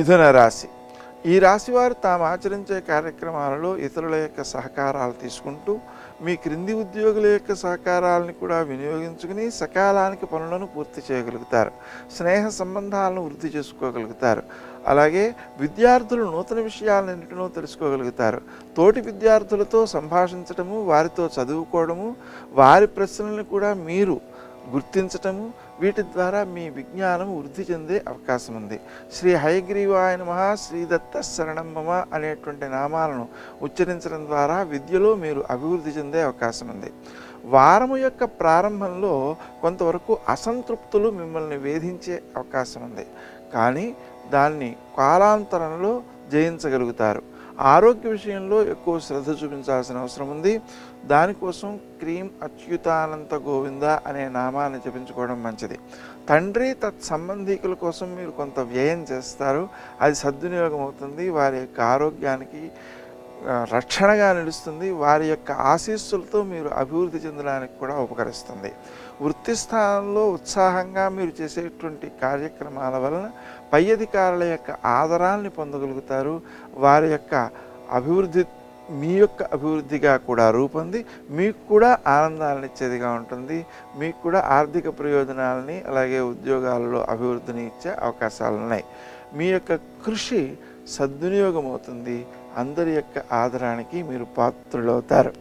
మిథున రాశి. ఈ రాశి వారు తాము ఆచరించే కార్యక్రమాలలో ఇతరుల యొక్క సహకారాలు తీసుకుంటూ మీ క్రింది ఉద్యోగుల యొక్క సహకారాలను కూడా వినియోగించుకుని సకాలానికి పనులను పూర్తి చేయగలుగుతారు. స్నేహ సంబంధాలను వృద్ధి చేసుకోగలుగుతారు. అలాగే విద్యార్థులు నూతన విషయాలన్నింటినో తెలుసుకోగలుగుతారు. తోటి విద్యార్థులతో సంభాషించడము, వారితో చదువుకోవడము, వారి ప్రశ్నలను కూడా మీరు గుర్తించటము, వీటి ద్వారా మీ విజ్ఞానం వృద్ధి చెందే అవకాశం ఉంది. శ్రీ హయగ్రీవాయ నమః, శ్రీదత్త శరణం మమ అనేటువంటి నామాలను ఉచ్చరించడం ద్వారా విద్యలో మీరు అభివృద్ధి చెందే అవకాశం ఉంది. వారము యొక్క ప్రారంభంలో కొంతవరకు అసంతృప్తులు మిమ్మల్ని వేధించే అవకాశం ఉంది, కానీ దాన్ని కాలాంతరంలో జయించగలుగుతారు. ఆరోగ్య విషయంలో ఎక్కువ శ్రద్ధ చూపించాల్సిన అవసరం ఉంది. దానికోసం క్రీం అచ్యుతానంత గోవింద అనే నామాన్ని జపించుకోవడం మంచిది. తండ్రి సంబంధికుల కోసం మీరు కొంత వ్యయం చేస్తారు, అది సద్వినియోగం అవుతుంది. వారి యొక్క ఆరోగ్యానికి రక్షణగా నిలుస్తుంది. వారి యొక్క ఆశీస్సులతో మీరు అభివృద్ధి చెందడానికి కూడా ఉపకరిస్తుంది. వృత్తి స్థానంలో ఉత్సాహంగా మీరు చేసేటువంటి కార్యక్రమాల వలన పై అధికారుల యొక్క ఆదరాన్ని పొందగలుగుతారు. వారి యొక్క అభివృద్ధి మీ యొక్క అభివృద్ధిగా కూడా రూపొంది మీకు కూడా ఆనందాలను ఇచ్చేదిగా ఉంటుంది. మీకు కూడా ఆర్థిక ప్రయోజనాలని అలాగే ఉద్యోగాలలో అభివృద్ధిని ఇచ్చే అవకాశాలు ఉన్నాయి. మీ యొక్క కృషి సద్వినియోగం అవుతుంది. అందరి యొక్క ఆదరానికి మీరు పాత్రులవుతారు.